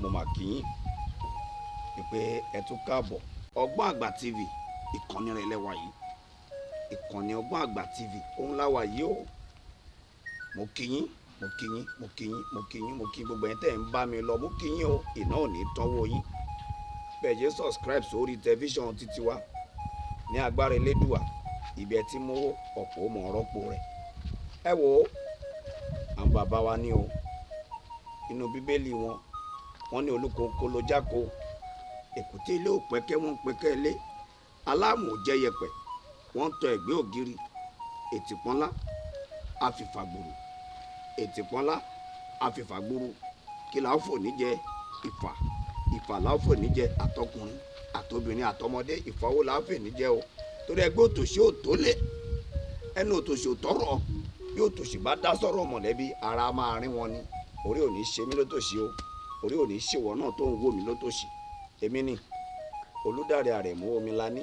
mo mà kí yín pé ẹ tún káàbọ̀ ọgbọ́n àgbà tv ìkànnì rẹ̀ lẹ́wà yìí ìkànnì ọgbọ́n àgbà tv òun láwà yìí o mo kí yín mo kí yín mo kí yín mo kí yín mo kí gbogbo ẹ̀ tẹ́ ń bá mi lọ mo kí yín o iná ò ní tọ́wọ́ yín bẹ́ẹ̀ jẹ́ subscribe sórí tẹlifíṣàn títí wa ní agbára elédùà ibi ẹ ti mú ọ̀pọ̀ mọ̀ ọ́rọ́pò rẹ̀ ẹ wò ó àwọn bàbá wa ní o inú bíbélì wọ́n ní olúkòókò ló jákò èkúté ilé òpẹ́kẹ́ wọ́n pẹ́kẹ́ ilé aláàmù jẹ́ yẹpẹ̀ wọ́n tọ ẹ̀gbẹ́ ògiri ètìpọ́nlá àfìfàgbòrò ètìpọ́nlá àfìfàgbòrò kí làá fò níjẹ ìfà làá fò níjẹ àtọkùnrin àtobìnrin àtọmọdé ìfọwọ́ làá fò níjẹ o torí ẹgbẹ́ òtòṣì ò tó lé ẹnu òtòṣì ò tọrọ bí òtòṣì bá dá sọ̀rọ̀ mọ̀lẹ́bí ara máa rín wọn ni orí ò ní ṣe mí lótòṣì o orí ò ní ṣèwọ náà tó ń wò mí lótòṣì èmi ni Olùdarí Àrẹ̀mú Omilani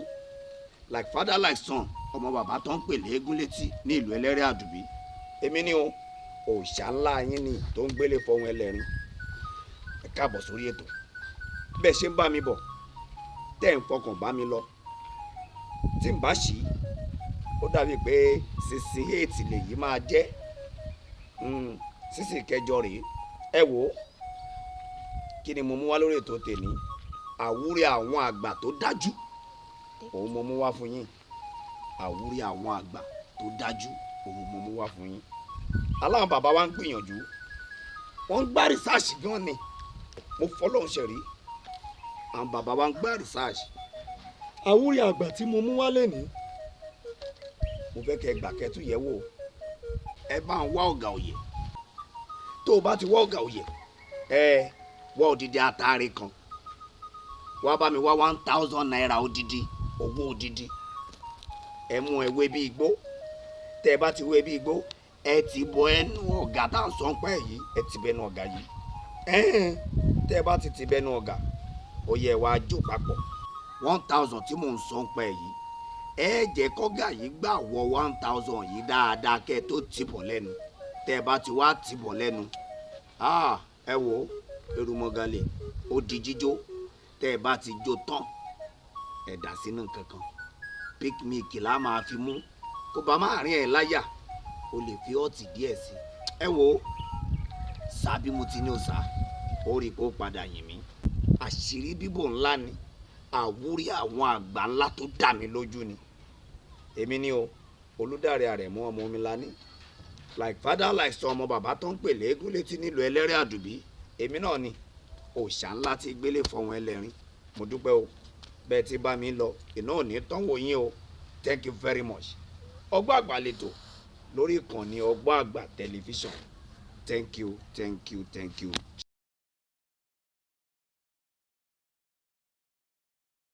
like father like son ọmọ bàbá tó ń pèlè eégún létí ní ìlú ẹlẹ́rìí àdùbí èmi ni o òòṣà ńlá yín ni tó ń gbélé fọhùn ẹlẹ́rìn ẹ káàbọ̀ sórí ètò bẹ́ẹ̀ ṣe ń bá mi bọ̀ tẹ́ ń fọkàn bá mi lọ tí n bá ṣí ó dàbí pé 68 lèyí máa jẹ́ 67 rèé ẹ wò ó kí ni mo mú wá lórí ètò tèmi àwúrè àwọn àgbà tó dájú òun mo mú wá fún yín àwúrè àwọn àgbà tó dájú òun mo mú wá fún yín aláwọn bàbá wa ń gbìyànjú wọ́n ń gbá rìsáàsì gan ni mo fọlọ́run ṣẹ̀rí àwọn bàbá wa ń gbá rìsáàsì àwúrè àgbà tí mo mú wá lẹ́ni mo fẹ́ kẹ́ gbà kẹ́tù yẹ̀ wò ẹ bá ń wá ọ̀gá òye tó o bá ti wá ọ̀gá òye wá odidi àtàrí kan wá bá mi wá 1000 naira odidi owó odidi ẹ mú ewé bí igbó tẹ ẹ bá ti wé bí igbó ẹ ti bọ ẹnu ọ̀gá tá à ń sọ pé yìí ẹ ti bẹnu ọ̀gá yìí tẹ ẹ bá ti bẹnu ọ̀gá ó yẹ wá jó papọ̀ 1000 tí mò ń sọ pé yìí ẹ jẹ́ kọ́gà yìí gbà wọ 1000 yìí dáadáa kẹ́ ẹ tó tìbọ̀ lẹ́nu tẹ ẹ bá ti wá tìbọ̀ lẹ́nu ẹ wò ó erumọ̀gàlè ó di jíjó tẹ́ ẹ bá ti jó tán ẹ dà sínú kankan picnic la máa fi mú kó bá má rìn ẹ láyà o lè fi ọtí díẹ̀ sí ẹ wò ó sábí mo ti ní o sá ó rí i kó padà yìn mí àṣírí bíbò ńlá ni àwúrí àwọn àgbà ńlá tó dà mí lójú ni èmi ni o Olùdarí Àrẹ̀mú ọmọ Omilani like father like son ọmọ bàbá tó ń pèlè eégún létí nílùú ẹlẹ́rìí àdùbí èmi náà ni òòṣà ńlá tí gbélé fọhùn ẹlẹ́rìn mo dúpẹ́ o bẹ́ẹ̀ tí bá mi lọ iná ò ní tán wò yín o thank you very much ọgbọ́n àgbà lẹ́tọ̀ lórí ìkànnì ọgbọ́n àgbà tẹlifíṣàn thank you thank you thank you.